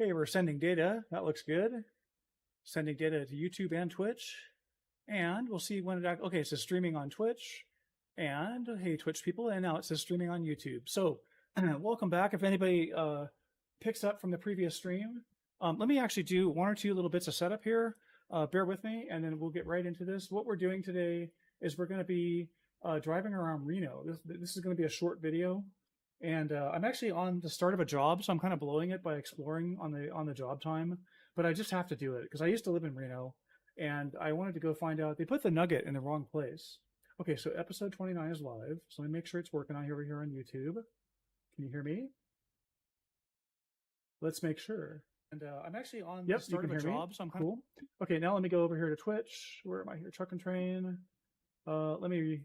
Okay, we're sending data. That looks good. Sending data to YouTube and Twitch. And we'll see when it okay, it says streaming on Twitch. And hey, Twitch people, and now it says streaming on YouTube. So welcome back. If anybody picks up from the previous stream, let me actually do one or two little bits of setup here. Bear with me, and then we'll get right into this. What we're doing today is we're going to be driving around Reno. This is going to be a short video. And I'm actually on the start of a job, so I'm kind of blowing it by exploring on the job time. But I just have to do it because I used to live in Reno, and I wanted to go find out. They put the nugget in the wrong place. Okay, so episode 29 is live. So let me make sure it's working over here on YouTube. Can you hear me? Let's make sure. And I'm actually on the start of a job, so I'm kind of cool. Okay, now let me go over here to Twitch. Where am I here? Truck and Train. Let me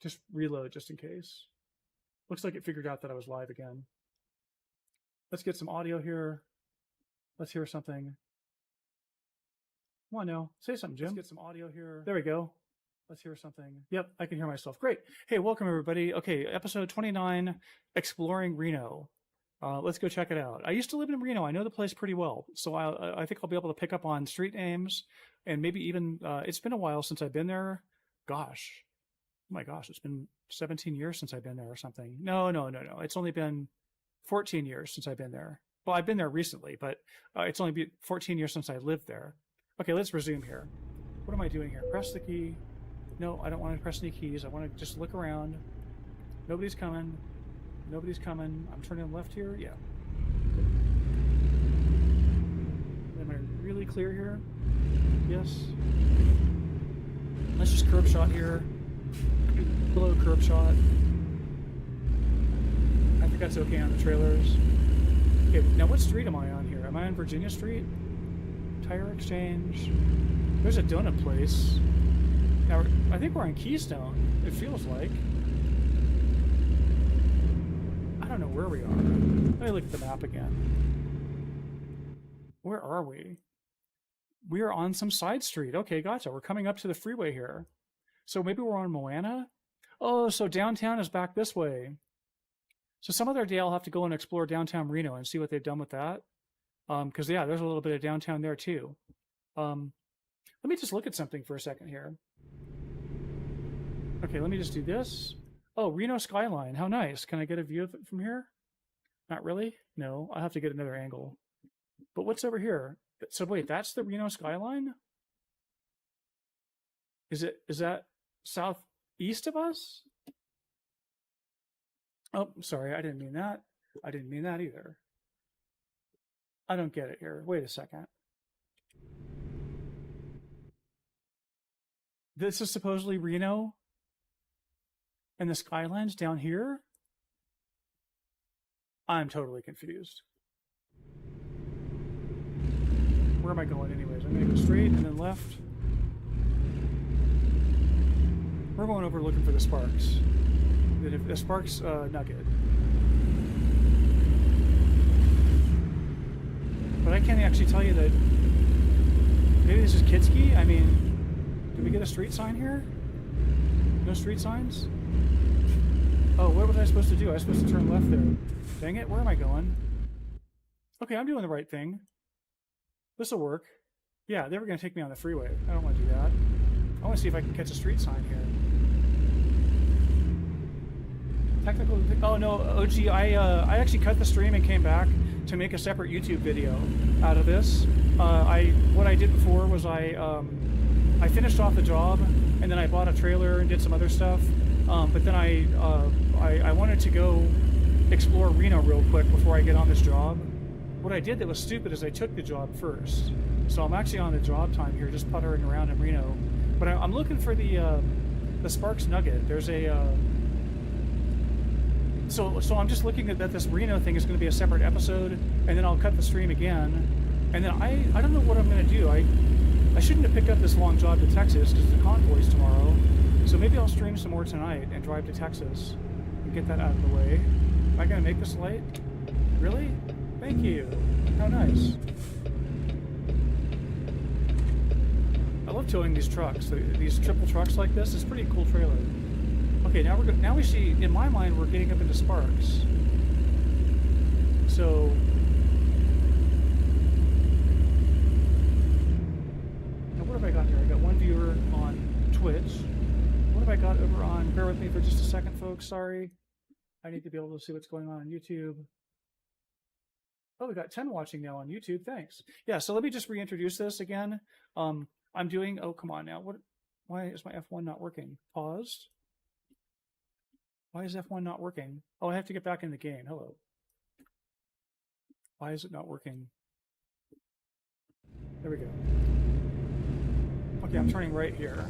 just reload just in case. Looks like it figured out that I was live again. Let's get some audio here. Let's hear something. Come on now, say something, Jim. Let's get some audio here. There we go. Let's hear something. Yep, I can hear myself. Great. Hey, welcome everybody. Okay, episode 29, Exploring Reno. Let's go check it out. I used to live in Reno. I know the place pretty well. So I think I'll be able to pick up on street names and maybe even, it's been a while since I've been there. Gosh. Oh my gosh, it's been 17 years since I've been there or something. No. It's only been 14 years since I've been there. Well, I've been there recently, but it's only been 14 years since I lived there. Okay, let's resume here. What am I doing here? Press the key. No, I don't want to press any keys. I want to just look around. Nobody's coming. Nobody's coming. I'm turning left here. Yeah. Am I really clear here? Yes. Let's just curb shot here. Below curb shot. I think that's okay on the trailers. Okay, now what street am I on here? Am I on Virginia Street? Tire Exchange. There's a donut place. Now, I think we're on Keystone, it feels like. I don't know where we are. Let me look at the map again. Where are we? We are on some side street. Okay, gotcha. We're coming up to the freeway here. So maybe we're on Moana? Oh, so downtown is back this way. So some other day I'll have to go and explore downtown Reno and see what they've done with that. Because, yeah, there's a little bit of downtown there, too. Let me just look at something for a second here. Okay, let me just do this. Oh, Reno skyline. How nice. Can I get a view of it from here? Not really? No, I'll have to get another angle. But what's over here? So wait, that's the Reno skyline? Is that southeast of us? Oh, sorry, I didn't mean that. I didn't mean that either. I don't get it here. Wait a second. This is supposedly Reno? And the skyline's down here? I'm totally confused. Where am I going anyways? I'm going to go straight and then left. We're going over looking for the Sparks. The Sparks Nugget. But I can't actually tell you that... Maybe this is Kitski? I mean, did we get a street sign here? No street signs? Oh, what was I supposed to do? I was supposed to turn left there. Dang it, where am I going? Okay, I'm doing the right thing. This'll work. Yeah, they were going to take me on the freeway. I don't want to do that. I want to see if I can catch a street sign here. Technical... Oh, no, OG, I actually cut the stream and came back to make a separate YouTube video out of this. What I did before was I finished off the job, and then I bought a trailer and did some other stuff. But then I wanted to go explore Reno real quick before I get on this job. What I did that was stupid is I took the job first. So I'm actually on the job time here, just puttering around in Reno. But I'm looking for the Sparks Nugget. There's a... So I'm just looking at that this Reno thing is going to be a separate episode, and then I'll cut the stream again. And then I don't know what I'm going to do. I shouldn't have picked up this long job to Texas because the convoy's tomorrow. So maybe I'll stream some more tonight and drive to Texas and get that out of the way. Am I going to make this light? Really? Thank you. How nice. I love towing these trucks. These triple trucks like this. It's a pretty cool trailer. Okay, now we see, in my mind, we're getting up into Sparks. So for just a second, folks. Sorry. I need to be able to see what's going on YouTube. Oh, we got 10 watching now on YouTube. Thanks. Yeah, so let me just reintroduce this again. I'm doing, oh, come on now. Why is my F1 not working? Paused. Why is F1 not working? Oh, I have to get back in the game. Hello. Why is it not working? There we go. Okay, I'm turning right here.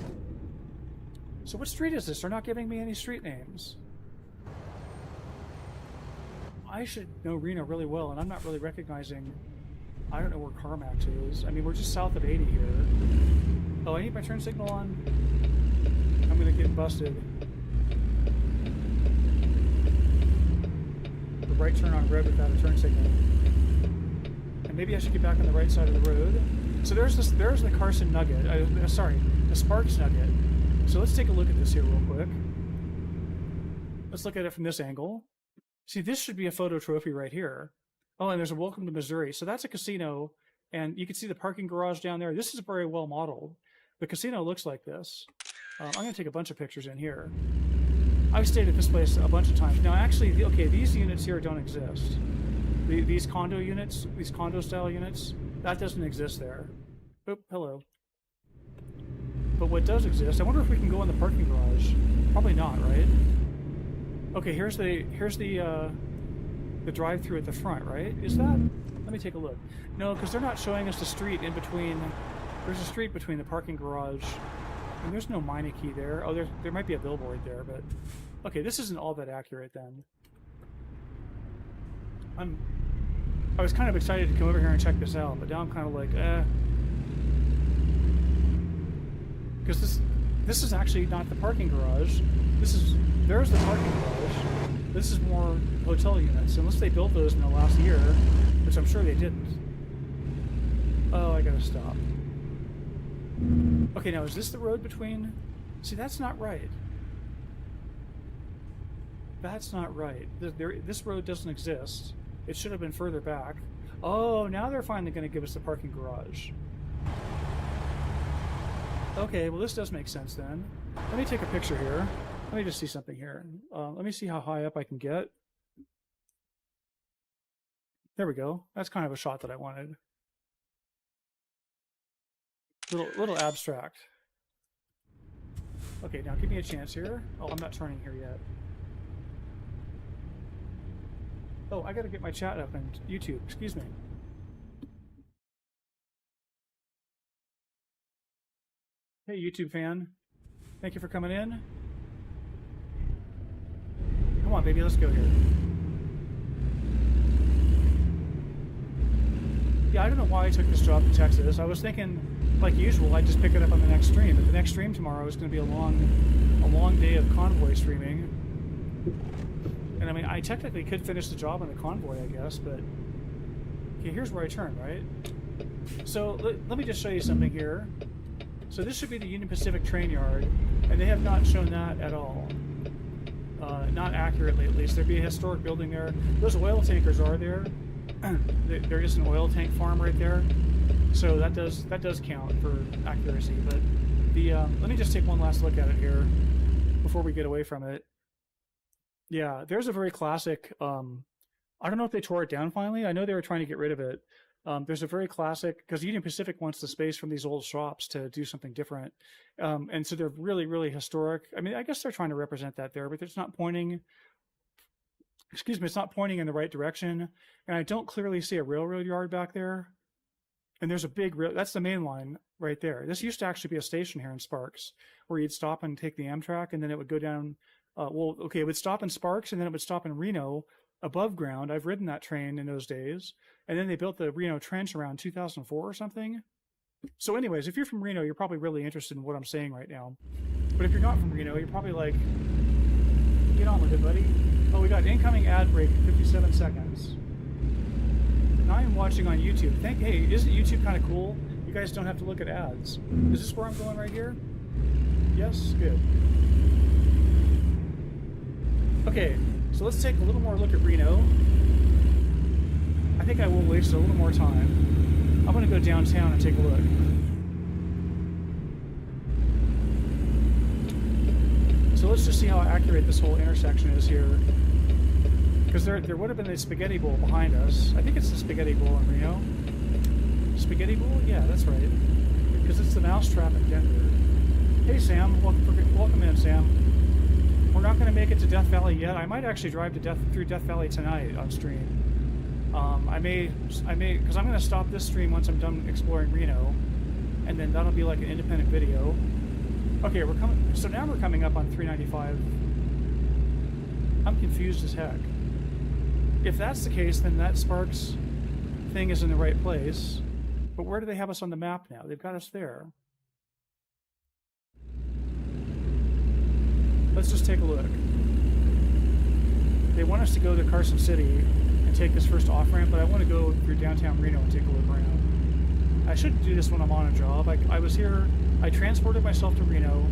So what street is this? They're not giving me any street names. I should know Reno really well, and I'm not really recognizing... I don't know where Carmax is. I mean, we're just south of 80 here. Oh, I need my turn signal on. I'm gonna get busted. The right turn on red without a turn signal. And maybe I should get back on the right side of the road. So there's the Carson Nugget. Sorry, the Sparks Nugget. So let's take a look at this here real quick. Let's look at it from this angle. See, this should be a photo trophy right here. Oh, and there's a Welcome to Missouri. So that's a casino, and you can see the parking garage down there. This is very well modeled. The casino looks like this. I'm going to take a bunch of pictures in here. I've stayed at this place a bunch of times. Now, actually, okay, these units here don't exist. These condo units, these condo-style units, that doesn't exist there. Oop, hello. But what does exist, I wonder if we can go in the parking garage. Probably not, right? Okay, here's the drive-through at the front, right? Is that? Let me take a look. No, because they're not showing us the street in between. There's a street between the parking garage, and there's no Meineke there. Oh, there might be a billboard there, but okay, this isn't all that accurate then. I was kind of excited to come over here and check this out, but now I'm kind of like, because this is actually not the parking garage. There's the parking garage. This is more hotel units, unless they built those in the last year, which I'm sure they didn't. Oh, I gotta stop. Okay, now is this the road between? See, that's not right. That's not right. This road doesn't exist. It should have been further back. Oh, now they're finally going to give us the parking garage. Okay, well this does make sense then. Let me take a picture here. Let me just see something here. Let me see how high up I can get. There we go. That's kind of a shot that I wanted. Little abstract. Okay, now give me a chance here. Oh, I'm not turning here yet. Oh, I gotta get my chat up on YouTube. Excuse me. Hey, YouTube fan. Thank you for coming in. Come on, baby, let's go here. Yeah, I don't know why I took this job in Texas. I was thinking, like usual, I'd just pick it up on the next stream. But the next stream tomorrow is going to be a long day of convoy streaming. And I mean, I technically could finish the job on the convoy, I guess, but... Okay, here's where I turn, right? So, let me just show you something here. So this should be the Union Pacific train yard, and they have not shown that at all. Not accurately, at least. There'd be a historic building there. Those oil tankers are there. There is an oil tank farm right there. So that does count for accuracy. But let me just take one last look at it here before we get away from it. Yeah, there's a very classic, I don't know if they tore it down finally. I know they were trying to get rid of it. There's a very classic, because Union Pacific wants the space from these old shops to do something different. And so they're really, really historic. I mean, I guess they're trying to represent that there, but it's not pointing, excuse me, it's not pointing in the right direction. And I don't clearly see a railroad yard back there. And there's a big, that's the main line right there. This used to actually be a station here in Sparks, where you'd stop and take the Amtrak, and then it would go down. Well, okay, it would stop in Sparks, and then it would stop in Reno above ground. I've ridden that train in those days. And then they built the Reno Trench around 2004 or something. So anyways, if you're from Reno, you're probably really interested in what I'm saying right now. But if you're not from Reno, you're probably like, get on with it, buddy. Oh, we got incoming ad break in 57 seconds. Now I'm watching on YouTube. Hey, isn't YouTube kind of cool? You guys don't have to look at ads. Is this where I'm going right here? Yes? Good. Okay, so let's take a little more look at Reno. I think I will waste a little more time. I'm going to go downtown and take a look. So So let's just see how accurate this whole intersection is here. Because there would have been a spaghetti bowl behind us. I think it's the spaghetti bowl in Reno. Spaghetti bowl? Yeah, that's right. Because it's the mousetrap in Denver. Hey Sam, welcome in, Sam. We're not going to make it to Death Valley yet. I might actually drive to through Death Valley tonight on stream. I may, because I'm going to stop this stream once I'm done exploring Reno, and then that'll be like an independent video. Okay, so now we're coming up on 395. I'm confused as heck. If that's the case, then that Sparks thing is in the right place. But where do they have us on the map now? They've got us there. Let's just take a look. They want us to go to Carson City and take this first off-ramp, but I want to go through downtown Reno and take a look around. I shouldn't do this when I'm on a job. I was here, I transported myself to Reno.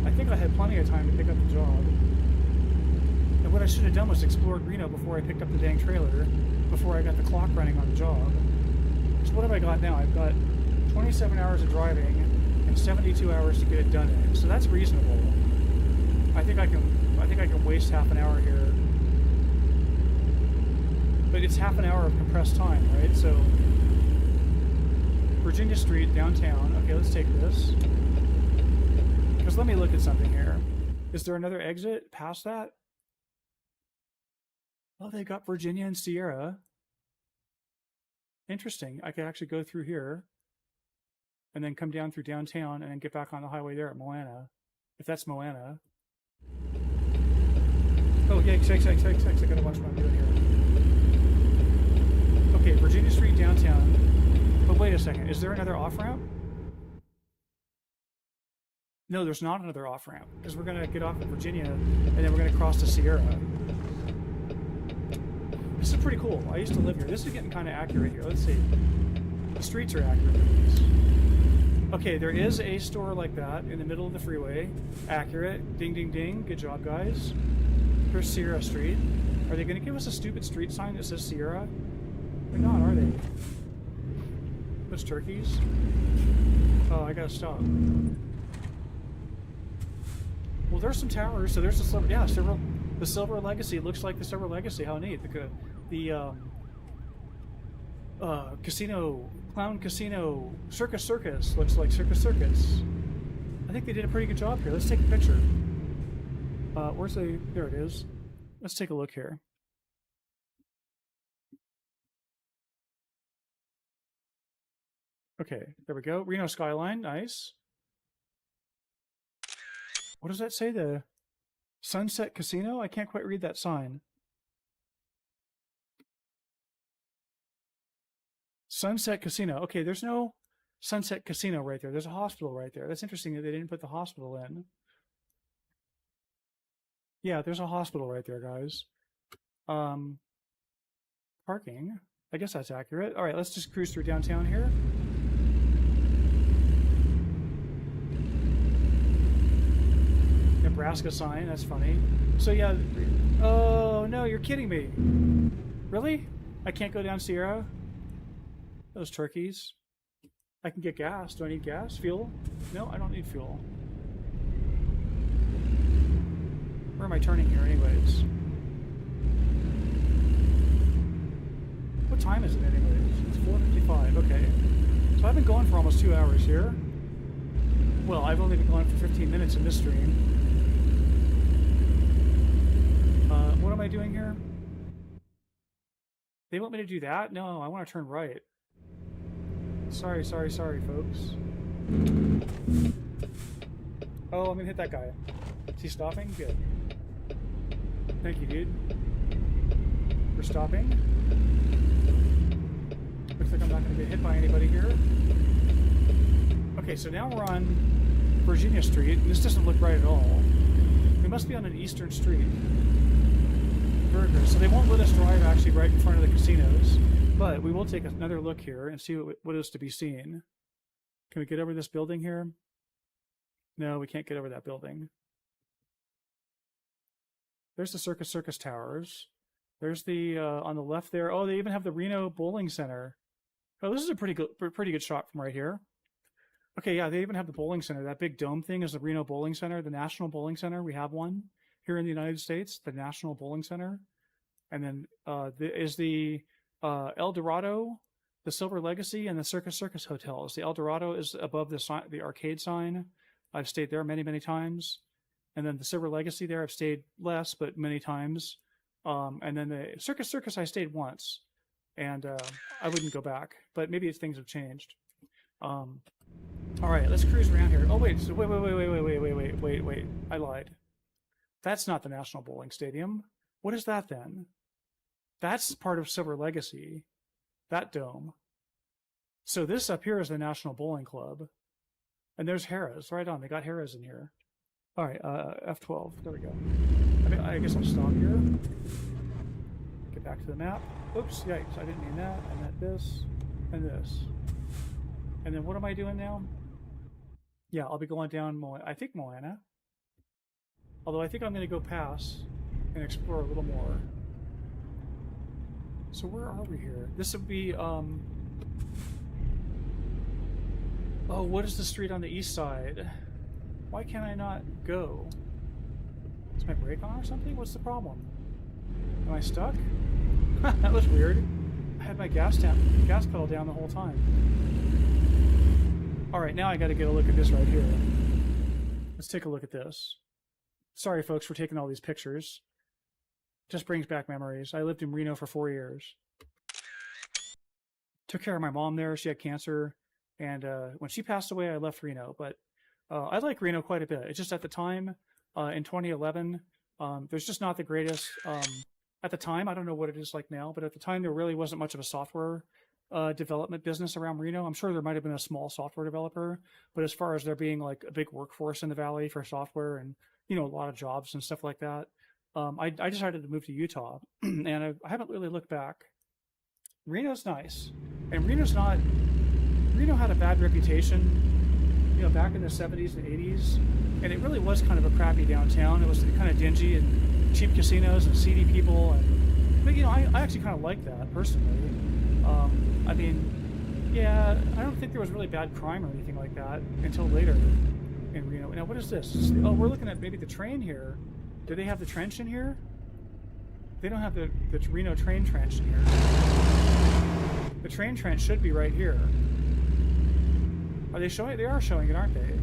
I think I had plenty of time to pick up the job. And what I should have done was explored Reno before I picked up the dang trailer, before I got the clock running on the job. So what have I got now? I've got 27 hours of driving and 72 hours to get it done in. So that's reasonable. I think I can waste half an hour here. But it's half an hour of compressed time, right? So Virginia Street, downtown. Okay, let's take this. Because let me look at something here. Is there another exit past that? Oh, they got Virginia and Sierra. Interesting. I could actually go through here and then come down through downtown and then get back on the highway there at Moana. If that's Moana. Oh, yeah, thanks. I gotta watch what I'm doing here. Okay, Virginia Street, downtown. But wait a second, is there another off-ramp? No, there's not another off-ramp, because we're gonna get off at Virginia, and then we're gonna cross to Sierra. This is pretty cool. I used to live here. This is getting kind of accurate here. Let's see. The streets are accurate, at least. Okay, there is a store like that in the middle of the freeway. Accurate. Ding, ding, ding. Good job, guys. Here's Sierra Street. Are they going to give us a stupid street sign that says Sierra? They're not, are they? Those turkeys? Oh, I gotta stop. Well, there's some towers. So there's the silver. Yeah, the Silver Legacy looks like the Silver Legacy. How neat! The casino, clown casino, circus looks like circus. I think they did a pretty good job here. Let's take a picture. Where's the? There it is. Let's take a look here. Okay, there we go. Reno skyline, nice. What does that say? The Sunset Casino? I can't quite read that sign. Sunset Casino. Okay, there's no Sunset Casino right there. There's a hospital right there. That's interesting that they didn't put the hospital in. Yeah, there's a hospital right there, guys. Parking. I guess that's accurate. All right, let's just cruise through downtown here. Nebraska sign, that's funny. So yeah, oh no, you're kidding me. Really? I can't go down Sierra? Those turkeys. I can get gas. Do I need gas? Fuel? No, I don't need fuel. Where am I turning here anyways? What time is it anyways? It's 4:55, okay. So I've been going for almost 2 hours here. Well, I've only been going for 15 minutes in this stream. What am I doing here? They want me to do that? No, I want to turn right. Sorry, folks. Oh, I'm gonna hit that guy. Is he stopping? Good. Thank you, dude. We're stopping. Looks like I'm not gonna get hit by anybody here. Okay, so now we're on Virginia Street. This doesn't look right at all. We must be on an eastern street. Burgers. So they won't let us drive actually right in front of the casinos, but we will take another look here and see what is to be seen. Can we get over this building here? No, we can't get over that building. There's the Circus Towers. There's the on the left there. Oh, they even have the Reno Bowling Center. Oh, this is a pretty good shot from right here. Okay, yeah, they even have the bowling center. That big dome thing is the Reno Bowling Center, the National Bowling Center. We have one here in the United States, the National Bowling Center. And then is the El Dorado, the Silver Legacy, and the Circus hotels. The El Dorado is above the arcade sign. I've stayed there many, many times. And then the Silver Legacy there, I've stayed less, but many times. And then the Circus I stayed once, and I wouldn't go back. But maybe things have changed. All right, let's cruise around here. Oh wait, so wait. I lied. That's not the National Bowling Stadium. What is that then? That's part of Silver Legacy, that dome. So this up here is the National Bowling Club. And there's Harrah's, right on. They got Harrah's in here. All right, F12, there we go. I guess I'll stop here. Get back to the map. Oops, yikes, I didn't mean that. I meant this and this. And then what am I doing now? Yeah, I'll be going down, I think Moana. Although I think I'm going to go past and explore a little more. So where are we here? This would be, oh, what is the street on the east side? Why can't I not go? Is my brake on or something? What's the problem? Am I stuck? That was weird. I had my gas pedal down the whole time. Alright, now I gotta get a look at this right here. Let's take a look at this. Sorry folks for taking all these pictures. Just brings back memories. I lived in Reno for 4 years. Took care of my mom there. She had cancer. And when she passed away, I left Reno. But I like Reno quite a bit. It's just at the time, in 2011, there's just not the greatest. At the time, I don't know what it is like now, but at the time, there really wasn't much of a software development business around Reno. I'm sure there might have been a small software developer, but as far as there being like a big workforce in the valley for software and, you know, a lot of jobs and stuff like that, I decided to move to Utah, and I haven't really looked back. Reno's nice, and Reno had a bad reputation, you know, back in the 70s and 80s, and it really was kind of a crappy downtown. It was kind of dingy and cheap casinos and seedy people, but you know, I actually kind of like that personally. I mean, yeah, I don't think there was really bad crime or anything like that until later in Reno. Now, what is this? Oh, we're looking at maybe the train here. Do they have the trench in here? They don't have the Reno train trench in here. The train trench should be right here. Are they showing it? They are showing it, aren't they?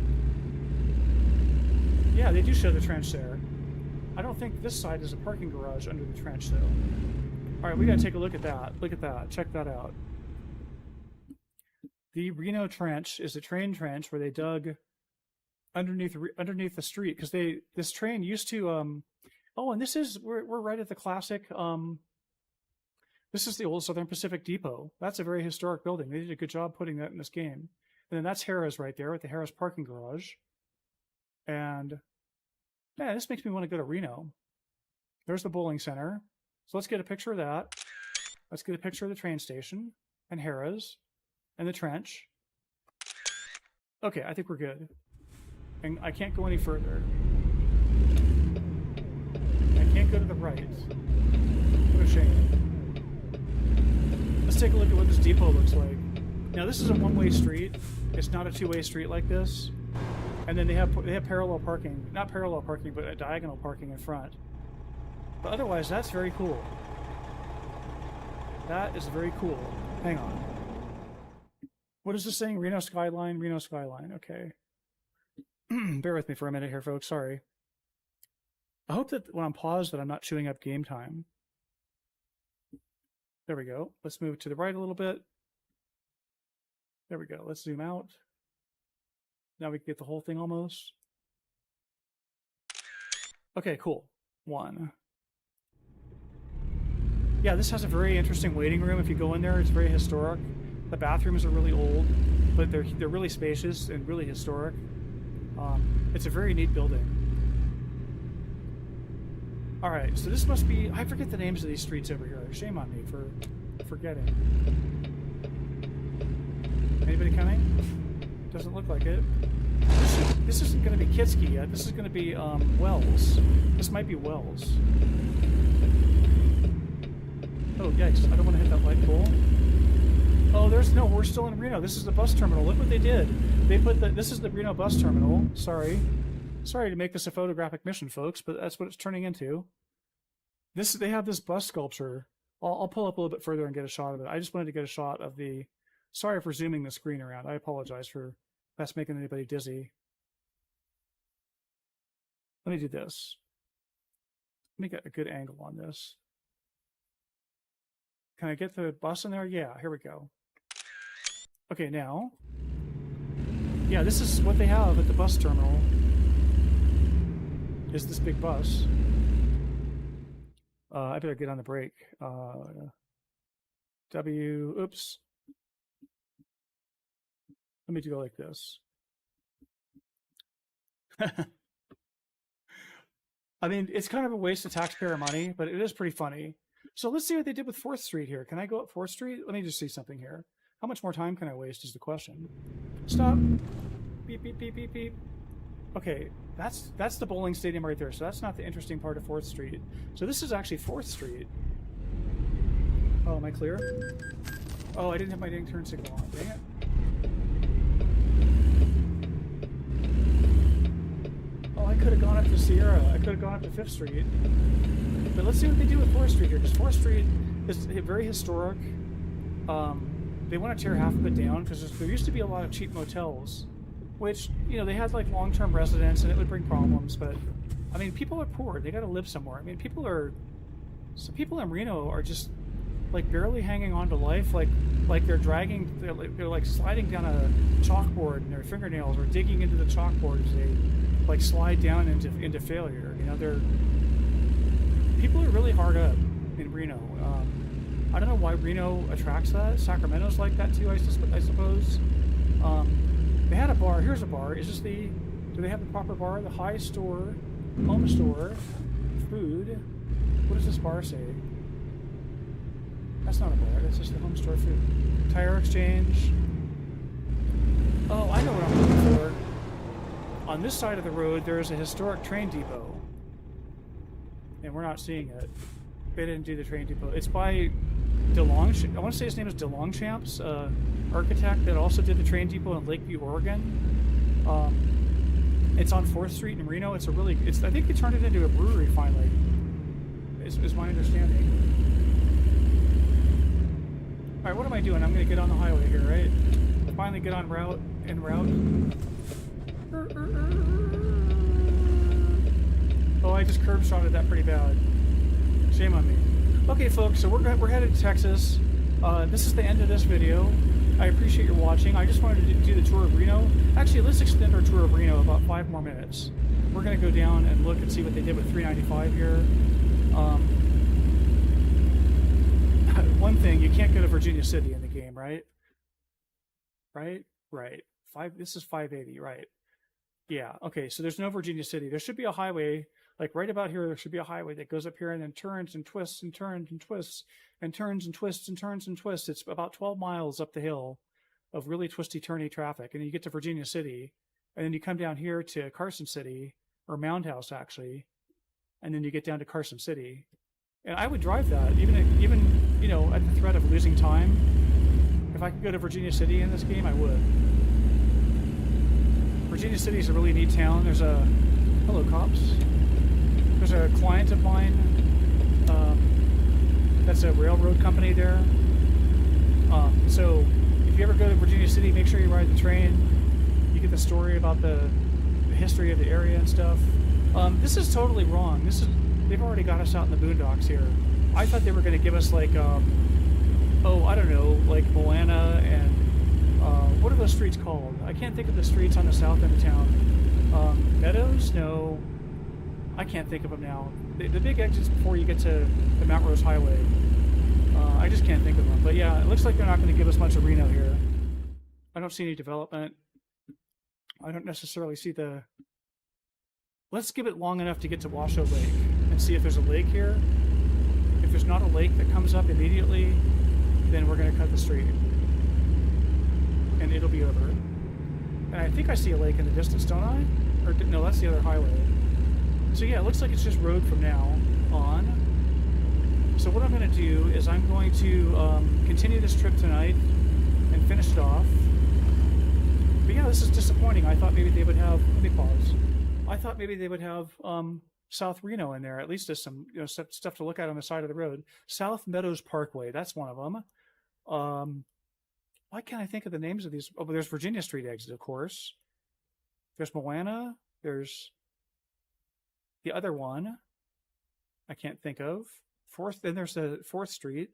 Yeah, they do show the trench there. I don't think this side is a parking garage under the trench, though. All right, we got to take a look at that. Look at that. Check that out. The Reno Trench is a train trench where they dug underneath the street, because this train used to oh, and this is we're right at the classic this is the old Southern Pacific Depot. That's a very historic building. They did a good job putting that in this game. And then that's Harrah's right there at the Harrah's parking garage. And yeah, this makes me want to go to Reno. There's the bowling center. So let's get a picture of that. Let's get a picture of the train station and Harrah's and the trench. Okay, I think we're good. And I can't go any further. I can't go to the right. What a shame. Let's take a look at what this depot looks like. Now this is a one-way street. It's not a two-way street like this. And then they have parallel parking. Not parallel parking, but a diagonal parking in front. But otherwise, that's very cool. That is very cool. Hang on. What is this saying? Reno Skyline? Reno Skyline. Okay. Bear with me for a minute here, folks. Sorry. I hope that when I'm paused that I'm not chewing up game time. There we go. Let's move to the right a little bit. There we go. Let's zoom out. Now we can get the whole thing almost. Okay, cool. One. Yeah, this has a very interesting waiting room. If you go in there, it's very historic. The bathrooms are really old, but they're really spacious and really historic. It's a very neat building. All right, so this must be, I forget the names of these streets over here. Shame on me for forgetting. Anybody coming? Doesn't look like it. This isn't going to be Kitsky yet. This is going to be Wells. This might be Wells. Oh, yikes. I don't want to hit that light pole. Oh, we're still in Reno. This is the bus terminal. Look what they did. They put this is the Reno bus terminal. Sorry to make this a photographic mission, folks, but that's what it's turning into. They have this bus sculpture. I'll pull up a little bit further and get a shot of it. I just wanted to get a shot of the. Sorry for zooming the screen around. I apologize for that's making anybody dizzy. Let me do this. Let me get a good angle on this. Can I get the bus in there? Yeah, here we go. Okay, now. Yeah, this is what they have at the bus terminal. Is this big bus. I better get on the brake. Oops. Let me go like this. I mean, it's kind of a waste of taxpayer money, but it is pretty funny. So let's see what they did with 4th Street here. Can I go up 4th Street? Let me just see something here. How much more time can I waste is the question. Stop. Beep, beep, beep, beep, beep. Okay, that's the bowling stadium right there. So that's not the interesting part of 4th Street. So this is actually 4th Street. Oh, am I clear? Oh, I didn't have my dang turn signal on. Dang it. Oh, I could have gone up to Sierra. I could have gone up to 5th Street. But let's see what they do with 4th Street here, because 4th Street is very historic. They want to tear half of it down because there used to be a lot of cheap motels, which, you know, they had like long-term residents and it would bring problems. But I mean, people are poor. They got to live somewhere. I mean, some people in Reno are just like barely hanging on to life, like they're like sliding down a chalkboard in their fingernails or digging into the chalkboard as they like slide down into failure. You know, people are really hard up in Reno. I don't know why Reno attracts that. Sacramento's like that too, I suppose. They had a bar. Here's a bar. Do they have the proper bar? The high store, home store, food. What does this bar say? That's not a bar. That's just the home store food. Tire exchange. Oh, I know what I'm looking for. On this side of the road, there is a historic train depot. And we're not seeing it. They didn't do the train depot. It's by DeLongchamps. I want to say his name is DeLongchamps, architect that also did the train depot in Lakeview, Oregon. It's on 4th Street in Reno. I think they turned it into a brewery finally. Is my understanding. All right, what am I doing? I'm going to get on the highway here, right? Finally get on route. Oh, I just curb shotted that pretty bad. Shame on me. Okay, folks, so we're headed to Texas. This is the end of this video. I appreciate your watching. I just wanted to do the tour of Reno. Actually, let's extend our tour of Reno about 5 more minutes. We're going to go down and look and see what they did with 395 here. One thing, you can't go to Virginia City in the game, right? Right. This is 580, right? Yeah. Okay. So there's no Virginia City. There should be a highway, like right about here. There should be a highway that goes up here and then turns and twists and turns and twists and turns and twists and turns and twists. It's about 12 miles up the hill of really twisty, turny traffic, and then you get to Virginia City, and then you come down here to Carson City or Mound House actually, and then you get down to Carson City. And I would drive that, even you know, at the threat of losing time. If I could go to Virginia City in this game, I would. Virginia City is a really neat town. There's a hello cops. There's a client of mine. That's a railroad company there. So if you ever go to Virginia City, make sure you ride the train. You get the story about the history of the area and stuff. This is totally wrong. They've already got us out in the boondocks here. I thought they were going to give us like, oh, I don't know, like Moana and what are those streets called? I can't think of the streets on the south end of town. Meadows? No, I can't think of them now. The big exits before you get to the Mount Rose Highway. I just can't think of them. But yeah, it looks like they're not going to give us much of Reno here. I don't see any development. I don't necessarily see the... Let's give it long enough to get to Washoe Lake and see if there's a lake here. If there's not a lake that comes up immediately, then we're going to cut the street. And it'll be over. And I think I see a lake in the distance, don't I? Or no, that's the other highway. So yeah, it looks like it's just road from now on. So what I'm going to do is I'm going to continue this trip tonight. this is disappointing. I thought maybe they would have, let me pause. I thought maybe they would have South Reno in there. At least there's some stuff to look at on the side of the road. South Meadows Parkway, that's one of them. Why can't I think of the names of these? Oh, but there's Virginia Street exit, of course. There's Moana. There's the other one I can't think of. Then there's the 4th Street.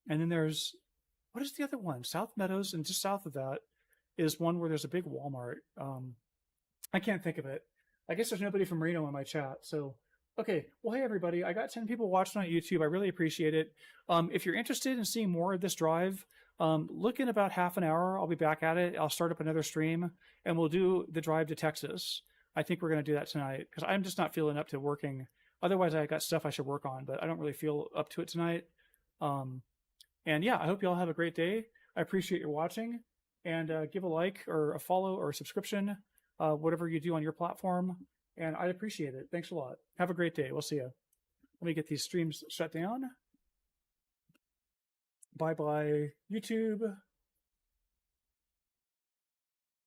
And then there's, what is the other one? South Meadows, and just south of that is one where there's a big Walmart. I can't think of it. I guess there's nobody from Reno in my chat. So, okay. Well, hey, everybody. I got 10 people watching on YouTube. I really appreciate it. If you're interested in seeing more of this drive, look in about half an hour. I'll be back at it. I'll start up another stream, and we'll do the drive to Texas. I think we're going to do that tonight because I'm just not feeling up to working. Otherwise, I got stuff I should work on, but I don't really feel up to it tonight. And yeah, I hope you all have a great day. I appreciate your watching, and give a like or a follow or a subscription, whatever you do on your platform. And I'd appreciate it. Thanks a lot. Have a great day. We'll see you. Let me get these streams shut down. Bye-bye, YouTube.